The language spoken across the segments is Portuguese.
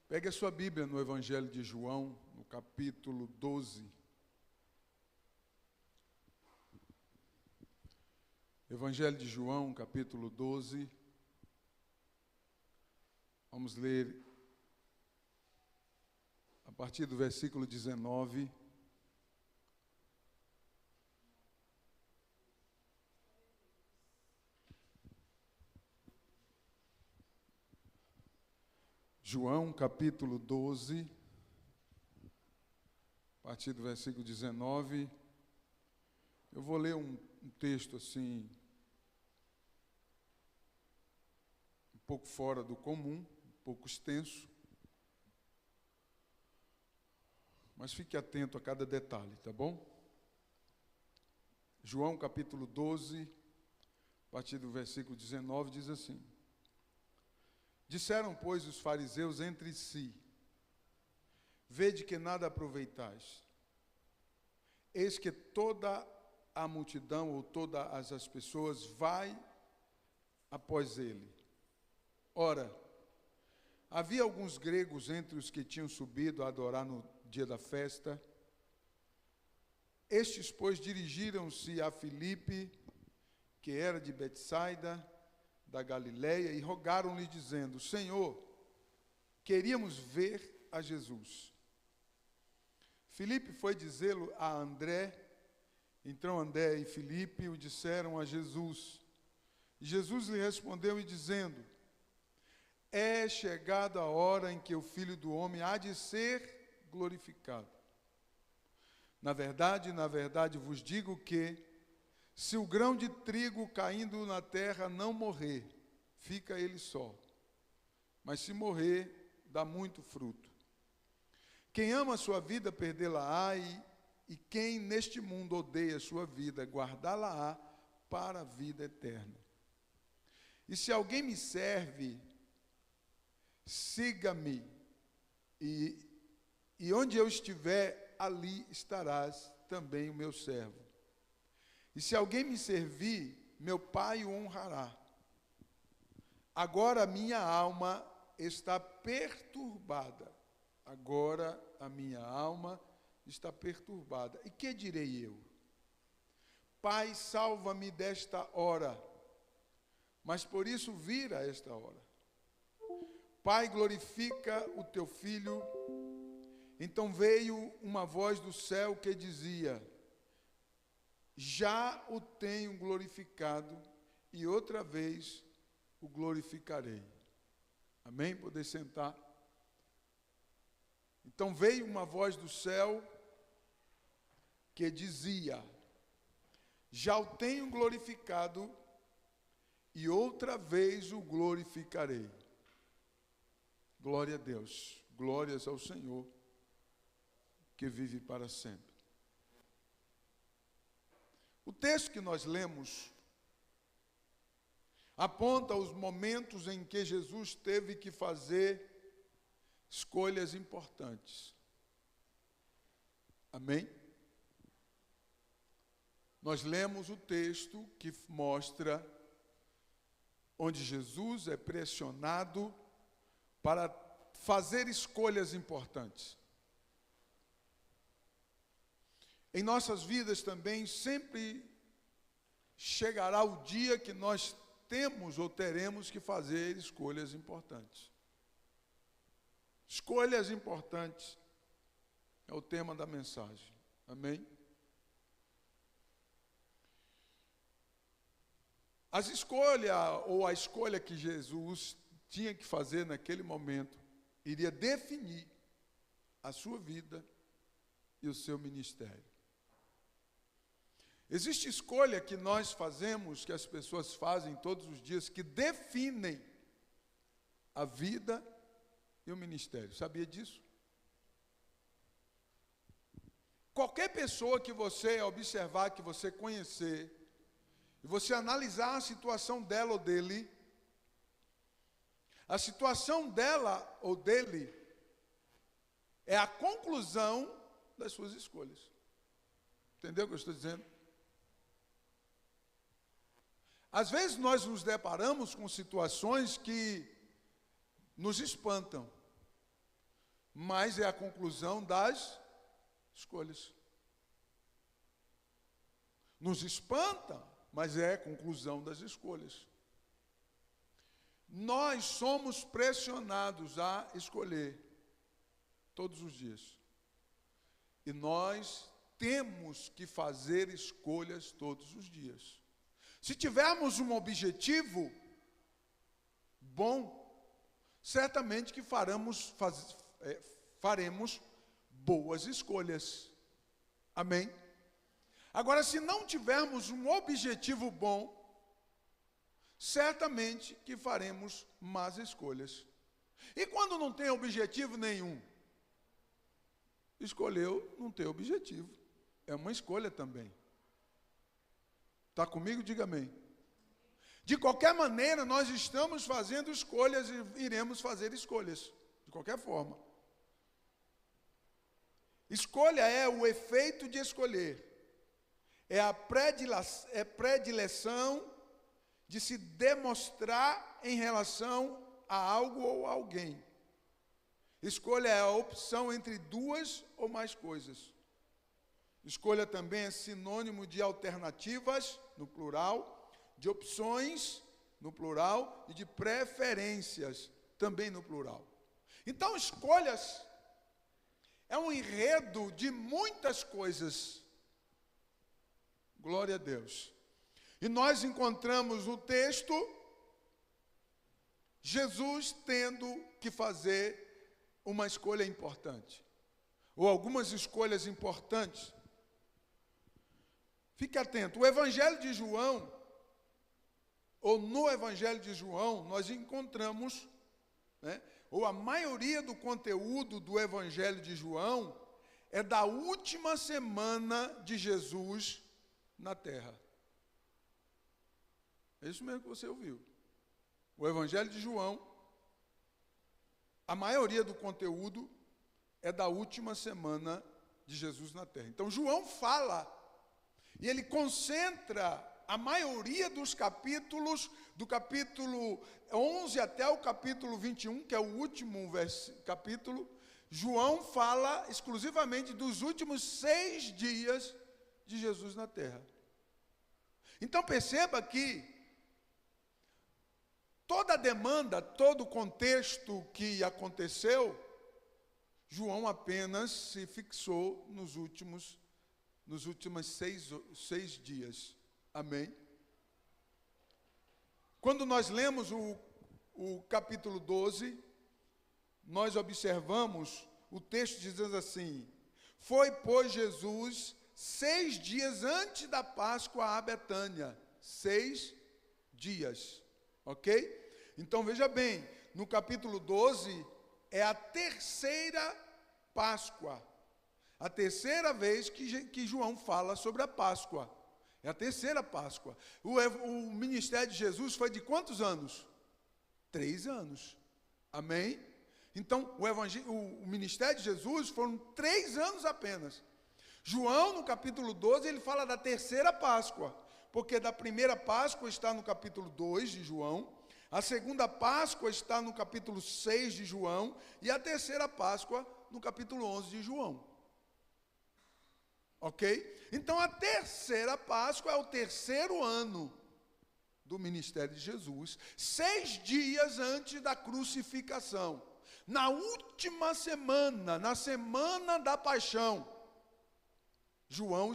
Pegue a sua Bíblia no Evangelho de João, no capítulo 12. Evangelho de João, capítulo 12. Vamos ler a partir do versículo 19. João, capítulo 12, a partir do versículo 19. Eu vou ler um texto assim, um pouco fora do comum, um pouco extenso, mas fique atento a cada detalhe, tá bom? João, capítulo 12, a partir do versículo 19, diz assim: Disseram, pois, os fariseus entre si: Vede que nada aproveitais. Eis que toda a multidão, ou todas as pessoas, vai após ele. Ora, havia alguns gregos entre os que tinham subido a adorar no dia da festa. Estes, pois, dirigiram-se a Filipe, que era de Betsaida, da Galileia, e rogaram-lhe, dizendo: Senhor, queríamos ver a Jesus. Filipe foi dizê-lo a André. Então André e Filipe o disseram a Jesus. E Jesus lhe respondeu, e dizendo: É chegada a hora em que o Filho do Homem há de ser glorificado. Na verdade vos digo que, se o grão de trigo caindo na terra não morrer, fica ele só. Mas se morrer, dá muito fruto. Quem ama a sua vida, perdê-la-á, e quem neste mundo odeia a sua vida, guardá-la-á para a vida eterna. E se alguém me serve, siga-me, e onde eu estiver, ali estarás também o meu servo. E se alguém me servir, meu Pai o honrará. Agora a minha alma está perturbada. Agora a minha alma está perturbada. E que direi eu? Pai, salva-me desta hora. Mas por isso vira esta hora. Pai, glorifica o teu Filho. Então veio uma voz do céu que dizia: Já o tenho glorificado, e outra vez o glorificarei. Amém? Poder sentar. Então veio uma voz do céu que dizia: Já o tenho glorificado, e outra vez o glorificarei. Glória a Deus, glórias ao Senhor, que vive para sempre. O texto que nós lemos aponta os momentos em que Jesus teve que fazer escolhas importantes. Amém? Nós lemos o texto que mostra onde Jesus é pressionado para fazer escolhas importantes. Em nossas vidas também sempre chegará o dia que nós temos ou teremos que fazer escolhas importantes. Escolhas importantes é o tema da mensagem. Amém? As escolhas, ou a escolha que Jesus tinha que fazer naquele momento, iria definir a sua vida e o seu ministério. Existe escolha que nós fazemos, que as pessoas fazem todos os dias, que definem a vida e o ministério. Sabia disso? Qualquer pessoa que você observar, que você conhecer, e você analisar a situação dela ou dele, a situação dela ou dele é a conclusão das suas escolhas. Entendeu o que eu estou dizendo? Às vezes nós nos deparamos com situações que nos espantam. mas é a conclusão das escolhas. Nos espanta, mas é a conclusão das escolhas. Nós somos pressionados a escolher todos os dias. E nós temos que fazer escolhas todos os dias. Se tivermos um objetivo bom, certamente que faremos boas escolhas. Amém? Agora, se não tivermos um objetivo bom, certamente que faremos más escolhas. E quando não tem objetivo nenhum? Escolheu não ter objetivo. É uma escolha também. Está comigo? Diga amém. De qualquer maneira, nós estamos fazendo escolhas e iremos fazer escolhas. De qualquer forma. Escolha é o efeito de escolher. É a predileção de se demonstrar em relação a algo ou a alguém. Escolha é a opção entre duas ou mais coisas. Escolha também é sinônimo de alternativas, no plural, de opções, no plural, e de preferências, também no plural. Então, escolhas é um enredo de muitas coisas. Glória a Deus. E nós encontramos no texto Jesus tendo que fazer uma escolha importante, ou algumas escolhas importantes. Fique atento, o Evangelho de João, ou no Evangelho de João, nós encontramos, ou a maioria do conteúdo do Evangelho de João é da última semana de Jesus na terra. É isso mesmo que você ouviu. O Evangelho de João, a maioria do conteúdo é da última semana de Jesus na terra. Então, João fala, e ele concentra a maioria dos capítulos, do capítulo 11 até o capítulo 21, que é o último capítulo. João fala exclusivamente dos últimos 6 dias de Jesus na terra. Então perceba que toda a demanda, todo o contexto que aconteceu, João apenas se fixou nos últimos 6 dias. Amém? Quando nós lemos o capítulo 12, nós observamos o texto dizendo assim: foi, pois, Jesus 6 dias antes da Páscoa a Betânia. 6 dias. Ok? Então veja bem, no capítulo 12 é a terceira Páscoa. A terceira vez que João fala sobre a Páscoa. É a terceira Páscoa. O ministério de Jesus foi de quantos anos? 3 anos. Amém? Então, o ministério de Jesus foram 3 anos apenas. João, no capítulo 12, ele fala da terceira Páscoa, porque da primeira Páscoa está no capítulo 2 de João, a segunda Páscoa está no capítulo 6 de João, e a terceira Páscoa no capítulo 11 de João. Ok? Então, a terceira Páscoa é o terceiro ano do ministério de Jesus, 6 dias antes da crucificação. Na última semana, na semana da paixão, João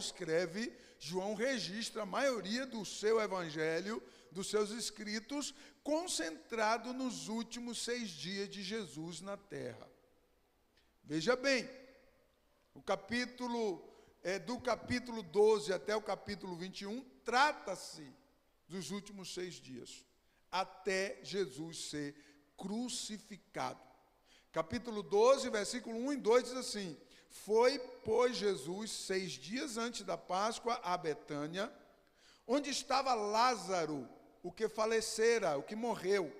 registra a maioria do seu evangelho, dos seus escritos, concentrado nos últimos 6 dias de Jesus na terra. Veja bem, do capítulo 12 até o capítulo 21, trata-se dos últimos 6 dias, até Jesus ser crucificado. Capítulo 12, versículo 1 e 2 diz assim: foi, pois, Jesus 6 dias antes da Páscoa a Betânia, onde estava Lázaro, o que falecera, o que morreu,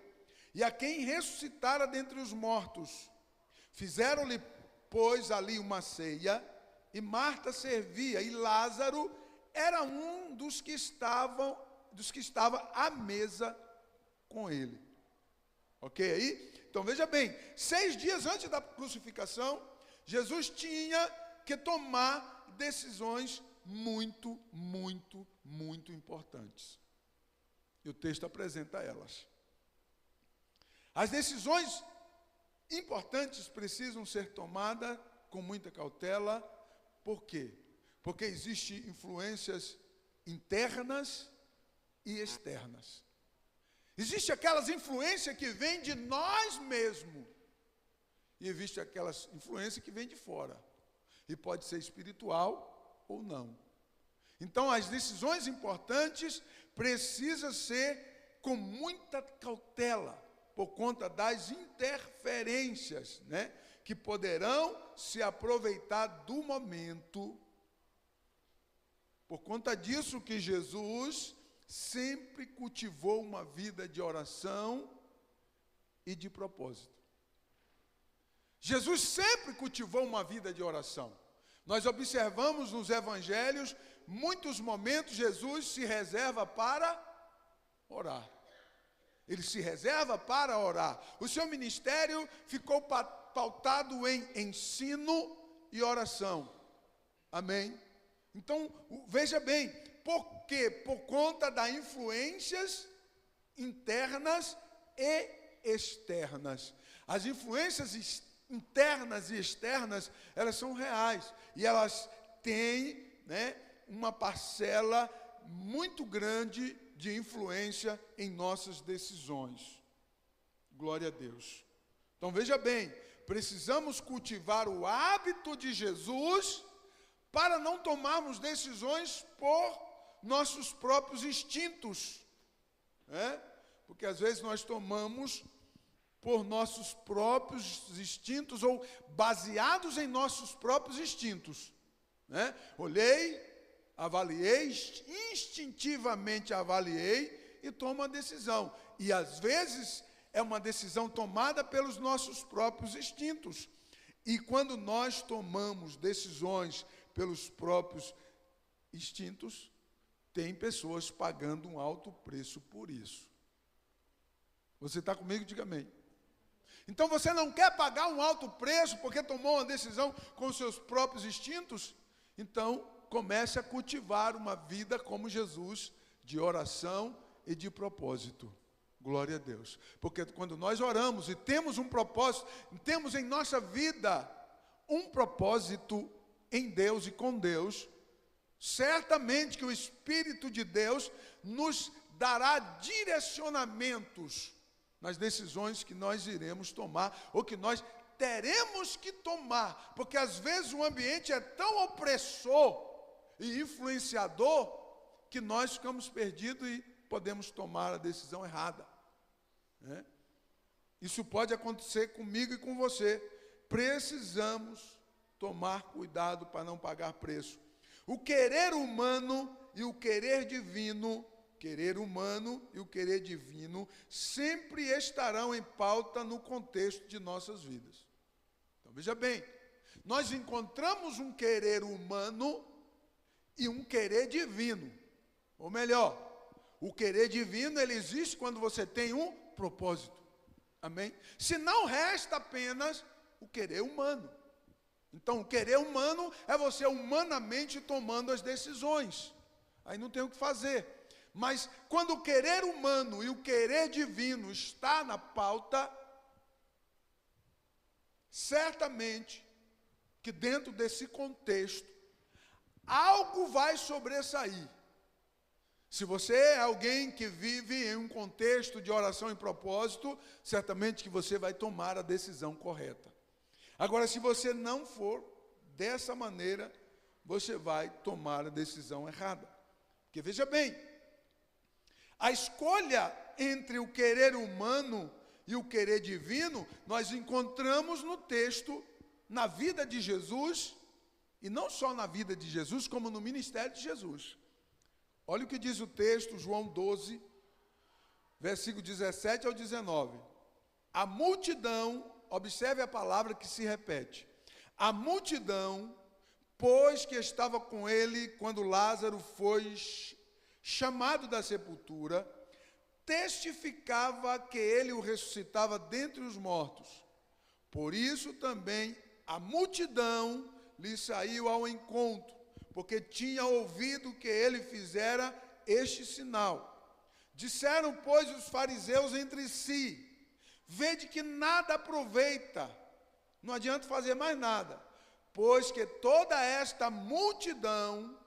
e a quem ressuscitara dentre os mortos. Fizeram-lhe, pois, ali uma ceia, e Marta servia, e Lázaro era um dos que estava à mesa com ele. Ok aí? Então veja bem, 6 dias antes da crucificação, Jesus tinha que tomar decisões muito, muito, muito importantes. E o texto apresenta elas. As decisões importantes precisam ser tomadas com muita cautela. Por quê? Porque existem influências internas e externas. Existe aquelas influências que vêm de nós mesmos. E existe aquelas influências que vêm de fora. E pode ser espiritual ou não. Então, as decisões importantes precisam ser com muita cautela, por conta das interferências, né, que poderão se aproveitar do momento. Por conta disso que Jesus sempre cultivou uma vida de oração e de propósito. Jesus sempre cultivou uma vida de oração. Nós observamos nos evangelhos, muitos momentos Jesus se reserva para orar. Ele se reserva para orar. O seu ministério ficou pautado em ensino e oração. Amém? Então, veja bem, por quê? Por conta das influências internas e externas. As influências internas e externas, elas são reais. E elas têm, né, uma parcela muito grande de influência em nossas decisões. Glória a Deus. Então veja bem, precisamos cultivar o hábito de Jesus para não tomarmos decisões por nossos próprios instintos, né? Porque às vezes nós tomamos por nossos próprios instintos ou baseados em nossos próprios instintos, né? Olhei, avaliei, instintivamente avaliei e tomo a decisão. E às vezes é uma decisão tomada pelos nossos próprios instintos. E quando nós tomamos decisões pelos próprios instintos, tem pessoas pagando um alto preço por isso. Você está comigo? Diga amém. Então você não quer pagar um alto preço porque tomou uma decisão com seus próprios instintos? Então comece a cultivar uma vida como Jesus, de oração e de propósito. Glória a Deus. Porque quando nós oramos e temos um propósito, temos em nossa vida um propósito em Deus e com Deus, certamente que o Espírito de Deus nos dará direcionamentos nas decisões que nós iremos tomar, ou que nós teremos que tomar, porque às vezes o ambiente é tão opressor e influenciador, que nós ficamos perdidos e podemos tomar a decisão errada, né? Isso pode acontecer comigo e com você. Precisamos tomar cuidado para não pagar preço. O querer humano e o querer divino, sempre estarão em pauta no contexto de nossas vidas. Então veja bem, nós encontramos um querer humano e um querer divino. Ou melhor, o querer divino, ele existe quando você tem um propósito. Amém? Se não resta apenas o querer humano. Então, o querer humano é você humanamente tomando as decisões. Aí não tem o que fazer. Mas quando o querer humano e o querer divino está na pauta, certamente que dentro desse contexto, algo vai sobressair. Se você é alguém que vive em um contexto de oração e propósito, certamente que você vai tomar a decisão correta. Agora, se você não for dessa maneira, você vai tomar a decisão errada. Porque veja bem, a escolha entre o querer humano e o querer divino, nós encontramos no texto, na vida de Jesus, e não só na vida de Jesus, como no ministério de Jesus. Olha o que diz o texto, João 12, versículo 17 ao 19. A multidão, observe a palavra que se repete. A multidão, pois que estava com ele quando Lázaro foi chamado da sepultura, testificava que ele o ressuscitava dentre os mortos. Por isso também a multidão lhe saiu ao encontro, porque tinha ouvido que ele fizera este sinal. Disseram, pois, os fariseus entre si: vede que nada aproveita, não adianta fazer mais nada, pois que toda esta multidão,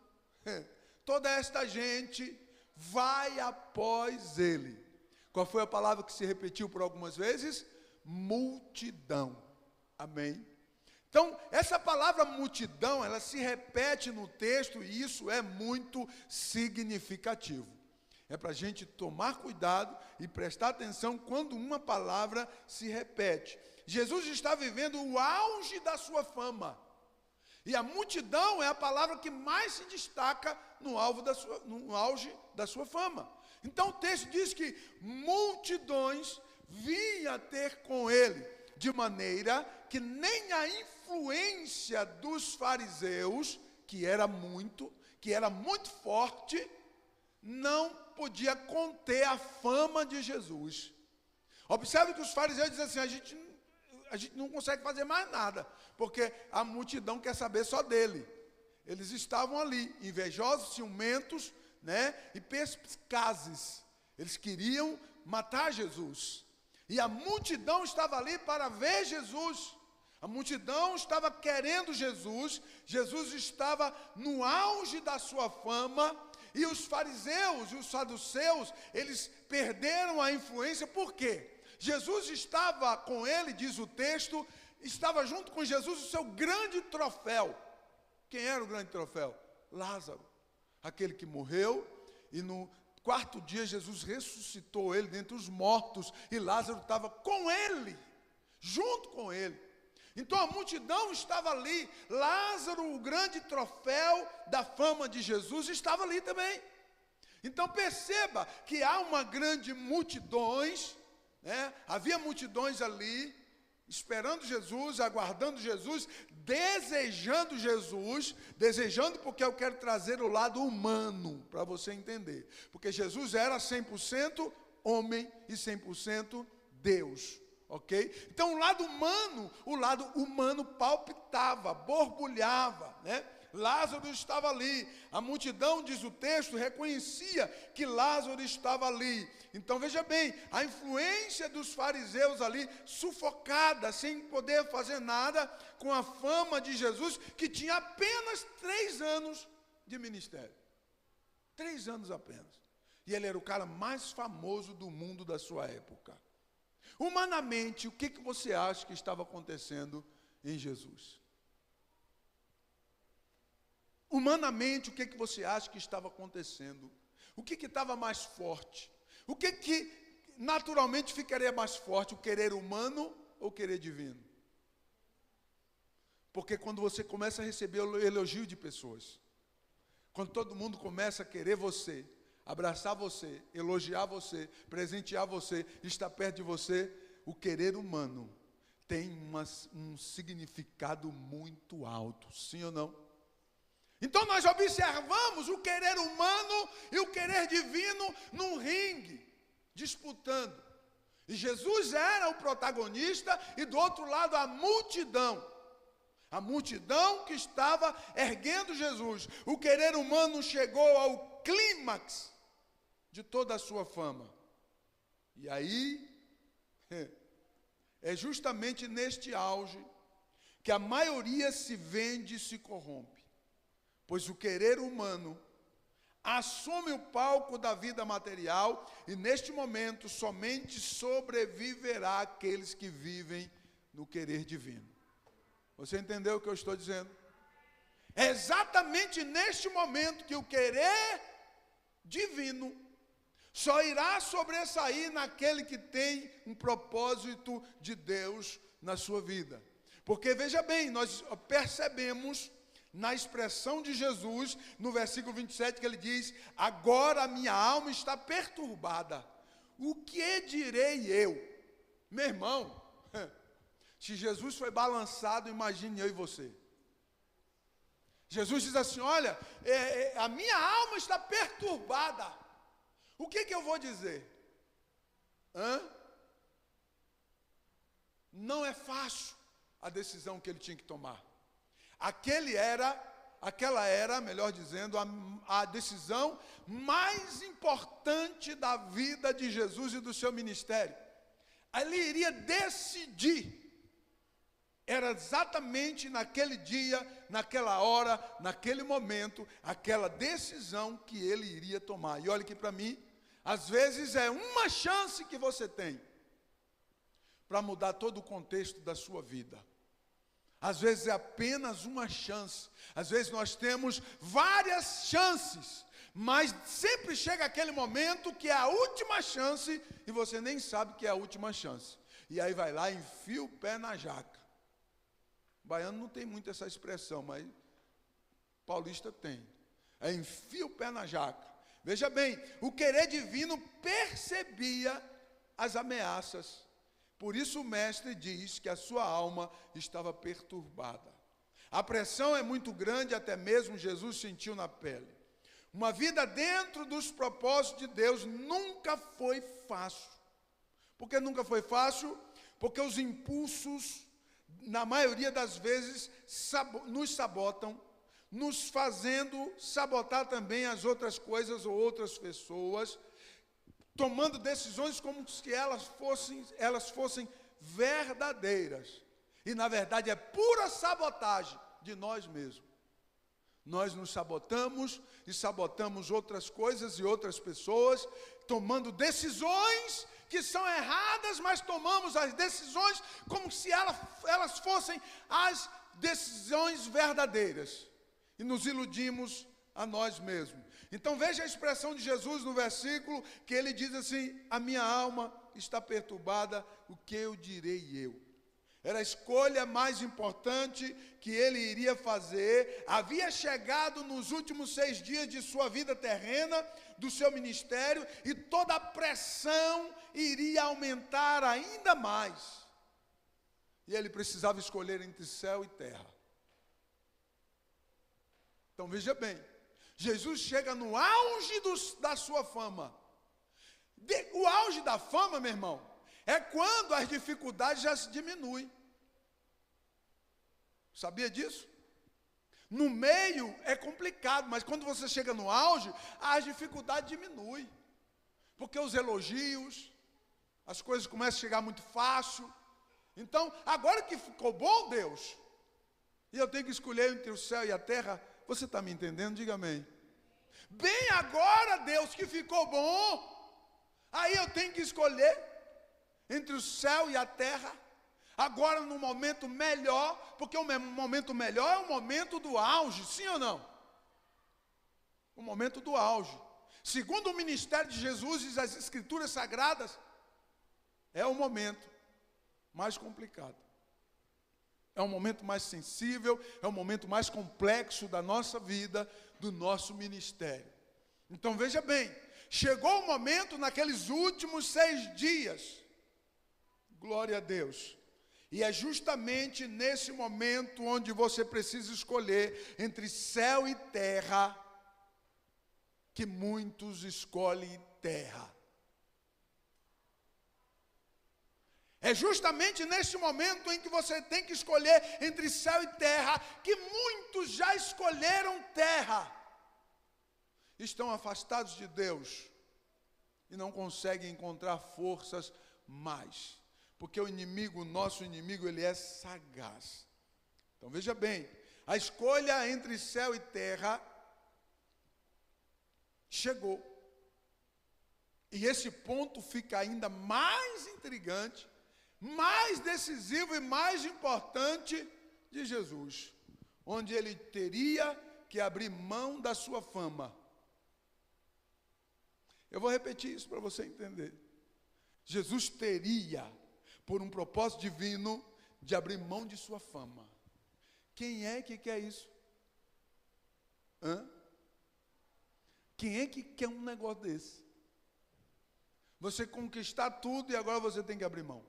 toda esta gente vai após ele. Qual foi a palavra que se repetiu por algumas vezes? Multidão. Amém? Então, essa palavra multidão, ela se repete no texto e isso é muito significativo. É para a gente tomar cuidado e prestar atenção quando uma palavra se repete. Jesus está vivendo o auge da sua fama. E a multidão é a palavra que mais se destaca no auge da sua fama. Então o texto diz que multidões vinham ter com ele, de maneira que nem a influência dos fariseus, que era muito forte, não podia conter a fama de Jesus. Observe que os fariseus dizem assim: a gente não consegue fazer mais nada, porque a multidão quer saber só dele. Eles estavam ali, invejosos, ciumentos, né, e perspicazes. Eles queriam matar Jesus. E a multidão estava ali para ver Jesus. A multidão estava querendo Jesus. Jesus estava no auge da sua fama. E os fariseus e os saduceus, eles perderam a influência. Por quê? Jesus estava com ele, diz o texto, estava junto com Jesus o seu grande troféu. Quem era o grande troféu? Lázaro, aquele que morreu, e no quarto dia Jesus ressuscitou ele dentre os mortos, e Lázaro estava com ele, junto com ele. Então a multidão estava ali, Lázaro, o grande troféu da fama de Jesus, estava ali também. Então perceba que há uma grande multidões, né? Havia multidões ali, esperando Jesus, aguardando Jesus, desejando Jesus, desejando porque eu quero trazer o lado humano, para você entender. Porque Jesus era 100% homem e 100% Deus. Ok? Então o lado humano palpitava, borbulhava, né? Lázaro estava ali, a multidão, diz o texto, reconhecia que Lázaro estava ali. Então veja bem, a influência dos fariseus ali, sufocada, sem poder fazer nada, com a fama de Jesus, que tinha apenas 3 anos de ministério. 3 anos apenas. E ele era o cara mais famoso do mundo da sua época. Humanamente, o que você acha que estava acontecendo em Jesus? Humanamente, o que você acha que estava acontecendo? O que estava mais forte? O que naturalmente ficaria mais forte? O querer humano ou o querer divino? Porque quando você começa a receber o elogio de pessoas, quando todo mundo começa a querer você, abraçar você, elogiar você, presentear você, estar perto de você, o querer humano tem um significado muito alto, sim ou não? Então nós observamos o querer humano e o querer divino num ringue, disputando. E Jesus era o protagonista e do outro lado a multidão. A multidão que estava erguendo Jesus. O querer humano chegou ao clímax de toda a sua fama. E aí, é justamente neste auge que a maioria se vende e se corrompe. Pois o querer humano assume o palco da vida material e neste momento somente sobreviverá aqueles que vivem no querer divino. Você entendeu o que eu estou dizendo? É exatamente neste momento que o querer divino só irá sobressair naquele que tem um propósito de Deus na sua vida. Porque veja bem, nós percebemos na expressão de Jesus, no versículo 27, que ele diz: agora a minha alma está perturbada, o que direi eu? Meu irmão, se Jesus foi balançado, imagine eu e você. Jesus diz assim: olha, a minha alma está perturbada, o que eu vou dizer? Não é fácil a decisão que ele tinha que tomar. Aquela era, melhor dizendo, a decisão mais importante da vida de Jesus e do seu ministério. Ele iria decidir. Era exatamente naquele dia, naquela hora, naquele momento, aquela decisão que ele iria tomar. E olha aqui para mim, às vezes é uma chance que você tem para mudar todo o contexto da sua vida. Às vezes é apenas uma chance. Às vezes nós temos várias chances, mas sempre chega aquele momento que é a última chance e você nem sabe que é a última chance. E aí vai lá e enfia o pé na jaca. Baiano não tem muito essa expressão, mas paulista tem. É enfia o pé na jaca. Veja bem, o querer divino percebia as ameaças. Por isso o mestre diz que a sua alma estava perturbada. A pressão é muito grande, até mesmo Jesus sentiu na pele. Uma vida dentro dos propósitos de Deus nunca foi fácil. Por que nunca foi fácil? Porque os impulsos, na maioria das vezes, nos sabotam, nos fazendo sabotar também as outras coisas ou outras pessoas, tomando decisões como se elas fossem verdadeiras. E na verdade é pura sabotagem de nós mesmos. Nós nos sabotamos e sabotamos outras coisas e outras pessoas, tomando decisões que são erradas, mas tomamos as decisões como se elas fossem as decisões verdadeiras. E nos iludimos a nós mesmos. Então veja a expressão de Jesus no versículo, que ele diz assim: a minha alma está perturbada, o que eu direi eu? Era a escolha mais importante que ele iria fazer. Havia chegado nos últimos 6 dias de sua vida terrena, do seu ministério, e toda a pressão iria aumentar ainda mais. E ele precisava escolher entre céu e terra. Então veja bem, Jesus chega no auge da sua fama. O auge da fama, meu irmão, é quando as dificuldades já se diminuem. Sabia disso? No meio é complicado, mas quando você chega no auge, as dificuldades diminuem. Porque os elogios, as coisas começam a chegar muito fácil. Então, agora que ficou bom, Deus, e eu tenho que escolher entre o céu e a terra, você está me entendendo? Diga amém. Bem agora, Deus, que ficou bom, aí eu tenho que escolher entre o céu e a terra. Agora no momento melhor, porque o momento melhor é o momento do auge, sim ou não? O momento do auge. Segundo o ministério de Jesus e as Escrituras Sagradas, é o momento mais complicado. É o momento mais sensível, é o momento mais complexo da nossa vida, do nosso ministério. Então veja bem, chegou o momento naqueles últimos 6 dias, glória a Deus, e é justamente nesse momento onde você precisa escolher entre céu e terra, que muitos escolhem terra. É justamente nesse momento em que você tem que escolher entre céu e terra, que muitos já escolheram terra. Estão afastados de Deus e não conseguem encontrar forças mais. Porque o inimigo, o nosso inimigo, ele é sagaz. Então veja bem, a escolha entre céu e terra chegou. E esse ponto fica ainda mais intrigante, mais decisivo e mais importante de Jesus, onde ele teria que abrir mão da sua fama. Eu vou repetir isso para você entender. Jesus teria, por um propósito divino, de abrir mão de sua fama. Quem é que quer isso? Quem é que quer um negócio desse? Você conquistar tudo e agora você tem que abrir mão.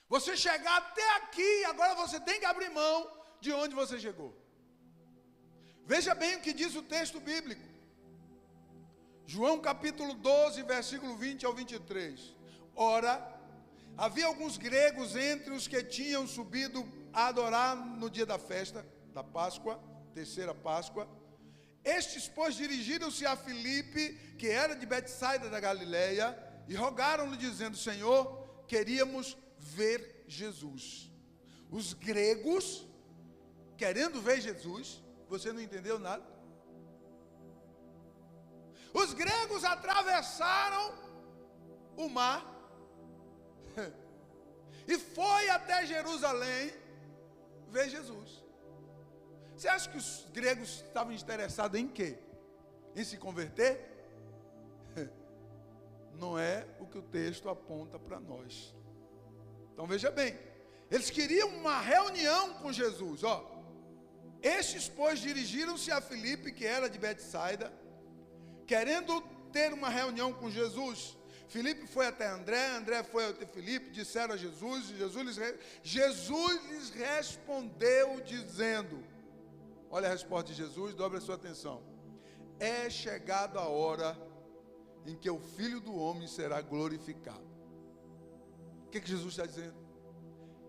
Você chegar até aqui, agora você tem que abrir mão de onde você chegou. Veja bem o que diz o texto bíblico. João capítulo 12, versículo 20 ao 23. Ora, havia alguns gregos entre os que tinham subido a adorar no dia da festa, da Páscoa, terceira Páscoa. Estes, pois, dirigiram-se a Filipe, que era de Betsaida da Galileia, e rogaram-lhe, dizendo: Senhor, queríamos ver Jesus. Os gregos, querendo ver Jesus, você não entendeu nada? Os gregos atravessaram o mar e foi até Jerusalém ver Jesus. Você acha que os gregos estavam interessados em quê? Em se converter? Não é o que o texto aponta para nós. Então veja bem, eles queriam uma reunião com Jesus. Estes, pois, dirigiram-se a Filipe, que era de Betsaida, querendo ter uma reunião com Jesus. Filipe foi até André, André foi até Filipe, disseram a Jesus, e Jesus lhes respondeu dizendo, olha a resposta de Jesus, dobre a sua atenção: é chegada a hora em que o Filho do Homem será glorificado. O que Jesus está dizendo?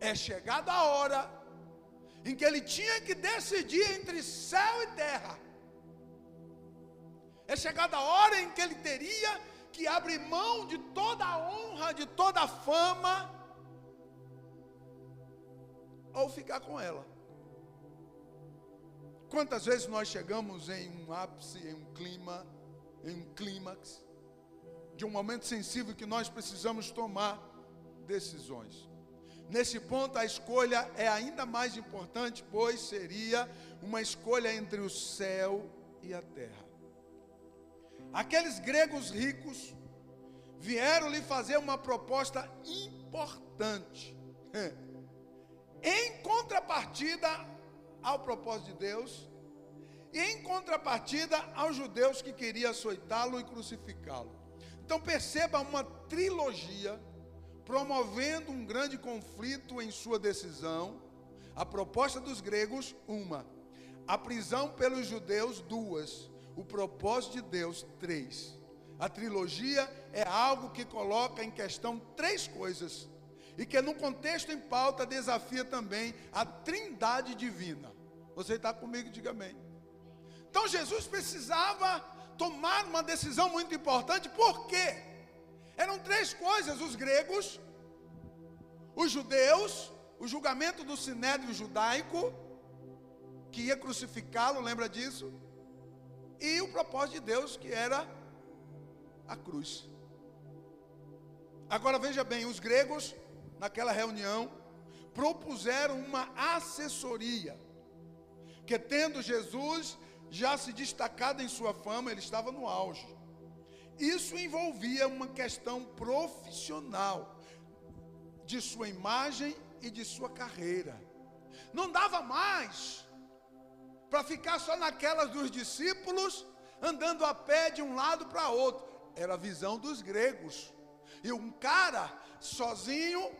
É chegada a hora em que ele tinha que decidir entre céu e terra. É chegada a hora em que ele teria que abrir mão de toda a honra, de toda a fama, ou ficar com ela. Quantas vezes nós chegamos em um ápice, em um clima, em um clímax, de um momento sensível que nós precisamos tomar decisões. Nesse ponto a escolha é ainda mais importante, pois seria uma escolha entre o céu e a terra. Aqueles gregos ricos vieram lhe fazer uma proposta importante. Em contrapartida ao propósito de Deus, e em contrapartida aos judeus que queriam açoitá-lo e crucificá-lo. Então perceba uma trilogia promovendo um grande conflito em sua decisão. A proposta dos gregos, uma. A prisão pelos judeus, duas. O propósito de Deus, três. A trilogia é algo que coloca em questão três coisas, e que no contexto em pauta desafia também a trindade divina. Você está comigo? Diga amém. Então Jesus precisava tomar uma decisão muito importante. Por quê? Eram três coisas: os gregos, os judeus, o julgamento do sinédrio judaico, que ia crucificá-lo, lembra disso? E o propósito de Deus, que era a cruz. Agora veja bem, os gregos, naquela reunião, propuseram uma assessoria, que tendo Jesus já se destacado em sua fama, ele estava no auge. Isso envolvia uma questão profissional, de sua imagem e de sua carreira. Não dava mais para ficar só naquelas dos discípulos, andando a pé de um lado para outro. Era a visão dos gregos. E um cara sozinho,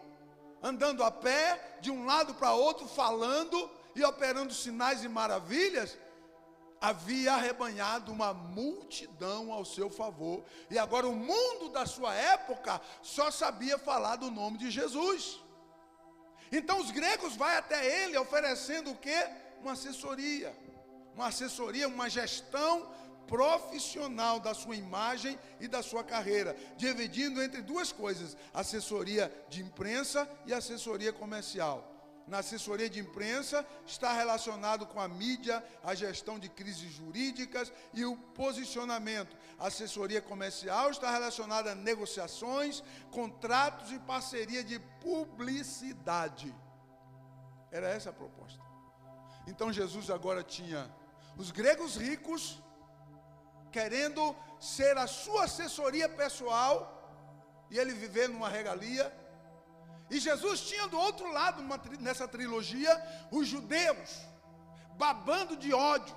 andando a pé, de um lado para outro, falando e operando sinais e maravilhas, havia arrebanhado uma multidão ao seu favor. E agora o mundo da sua época só sabia falar do nome de Jesus. Então os gregos vão até ele oferecendo o quê? Uma assessoria, uma gestão profissional da sua imagem e da sua carreira, dividindo entre duas coisas: assessoria de imprensa e assessoria comercial. Na assessoria de imprensa está relacionado com a mídia, a gestão de crises jurídicas e o posicionamento. A assessoria comercial está relacionada a negociações, contratos e parceria de publicidade. Era essa a proposta. Então Jesus agora tinha os gregos ricos querendo ser a sua assessoria pessoal e ele viver numa regalia. E Jesus tinha do outro lado, nessa trilogia, os judeus babando de ódio,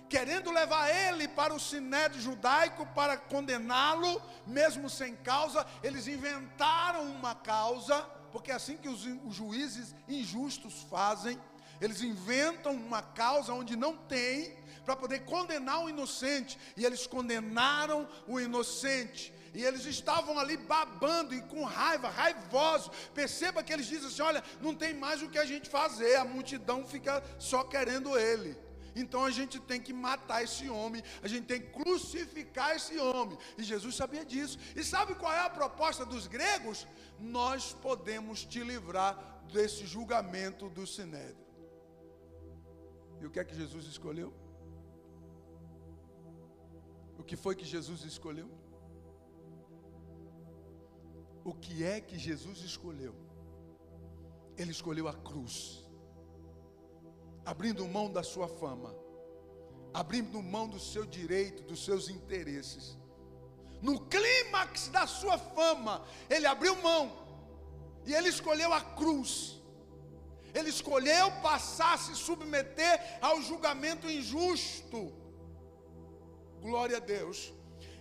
querendo levar ele para o sinédrio judaico para condená-lo, mesmo sem causa. Eles inventaram uma causa, porque é assim que os juízes injustos fazem. Eles inventam uma causa onde não tem, para poder condenar o inocente. E eles condenaram o inocente. E eles estavam ali babando e com raiva, raivosos. Perceba que eles dizem assim: olha, não tem mais o que a gente fazer, a multidão fica só querendo ele. Então a gente tem que matar esse homem, a gente tem que crucificar esse homem. E Jesus sabia disso. E sabe qual é a proposta dos gregos? Nós podemos te livrar desse julgamento do Sinédrio. E o que é que Jesus escolheu? O que foi que Jesus escolheu? O que é que Jesus escolheu? Ele escolheu a cruz, abrindo mão da sua fama, abrindo mão do seu direito, dos seus interesses. No clímax da sua fama, ele abriu mão, e ele escolheu a cruz. Ele escolheu passar a se submeter ao julgamento injusto. Glória a Deus.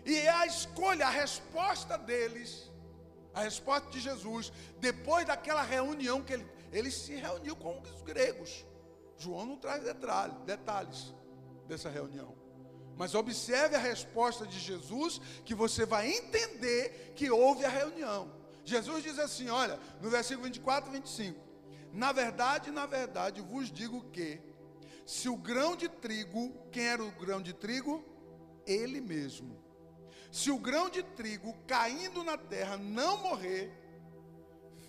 E a escolha, a resposta deles, a resposta de Jesus, depois daquela reunião que ele se reuniu com os gregos. João não traz detalhes dessa reunião. Mas observe a resposta de Jesus, que você vai entender que houve a reunião. Jesus diz assim, olha, no versículo 24 e 25. Na verdade, vos digo que, se o grão de trigo, quem era o grão de trigo? Ele mesmo. Se o grão de trigo caindo na terra não morrer,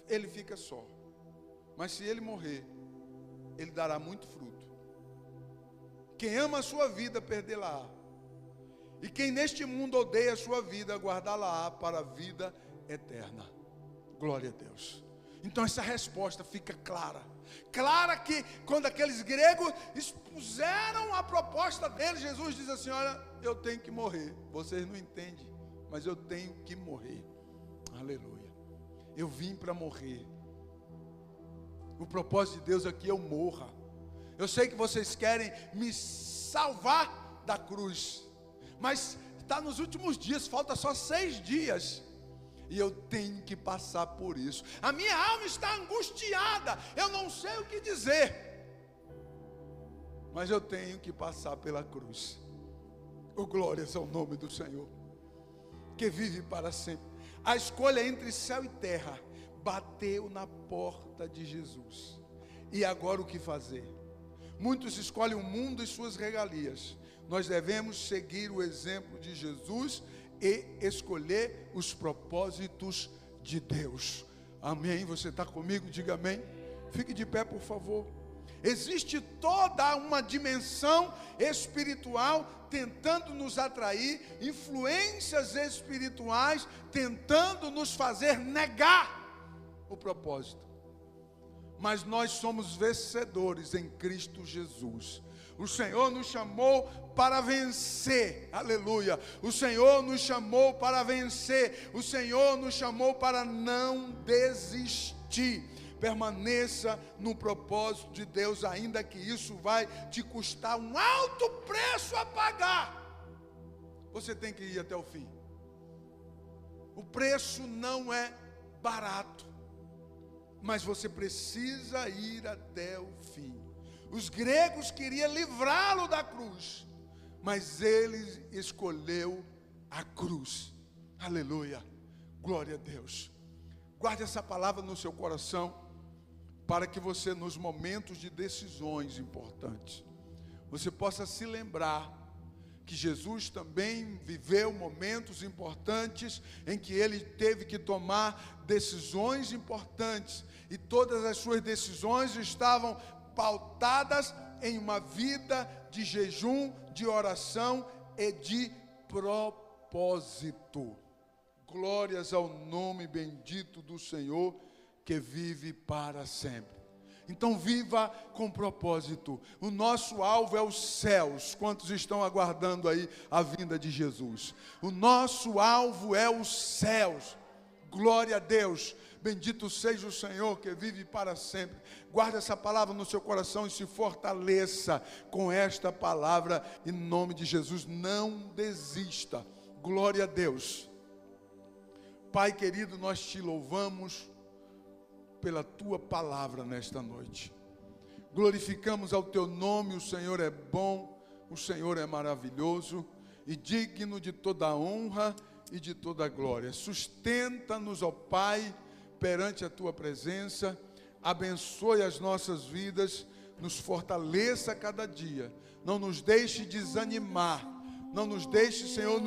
ele fica só. Mas se ele morrer, ele dará muito fruto. Quem ama a sua vida, perdê-la-á. E quem neste mundo odeia a sua vida, guardá-la-á para a vida eterna. Glória a Deus. Então essa resposta fica clara. Clara que quando aqueles gregos expuseram a proposta deles, Jesus diz assim, olha, eu tenho que morrer. Vocês não entendem, mas eu tenho que morrer. Aleluia. Eu vim para morrer. O propósito de Deus é que eu morra. Eu sei que vocês querem me salvar da cruz, mas está nos últimos dias, falta só 6 dias. E eu tenho que passar por isso. A minha alma está angustiada. Eu não sei o que dizer. Mas eu tenho que passar pela cruz. Oh, glórias ao nome do Senhor, que vive para sempre. A escolha entre céu e terra bateu na porta de Jesus. E agora o que fazer? Muitos escolhem o mundo e suas regalias. Nós devemos seguir o exemplo de Jesus e escolher os propósitos de Deus. Amém? Você está comigo? Diga amém. Fique de pé, por favor. Existe toda uma dimensão espiritual tentando nos atrair, influências espirituais tentando nos fazer negar o propósito. Mas nós somos vencedores em Cristo Jesus. O Senhor nos chamou para vencer, aleluia. O Senhor nos chamou para vencer. O Senhor nos chamou para não desistir. Permaneça no propósito de Deus, ainda que isso vai te custar um alto preço a pagar. Você tem que ir até o fim. O preço não é barato, mas você precisa ir até o fim. Os gregos queriam livrá-lo da cruz, mas ele escolheu a cruz. Aleluia, glória a Deus. Guarde essa palavra no seu coração, para que você, nos momentos de decisões importantes, você possa se lembrar que Jesus também viveu momentos importantes em que ele teve que tomar decisões importantes, e todas as suas decisões estavam pautadas em uma vida de jejum, de oração e de propósito. Glórias ao nome bendito do Senhor, que vive para sempre. Então viva com propósito. O nosso alvo é os céus. Quantos estão aguardando aí a vinda de Jesus? O nosso alvo é os céus. Glória a Deus. Bendito seja o Senhor, que vive para sempre. Guarde essa palavra no seu coração e se fortaleça com esta palavra em nome de Jesus. Não desista. Glória a Deus. Pai querido, nós te louvamos pela tua palavra nesta noite. glorificamos ao teu nome. O Senhor é bom, o Senhor é maravilhoso e digno de toda honra e de toda glória. Sustenta-nos, ó Pai, perante a tua presença, abençoe as nossas vidas, nos fortaleça a cada dia, não nos deixe desanimar, não nos deixe, Senhor,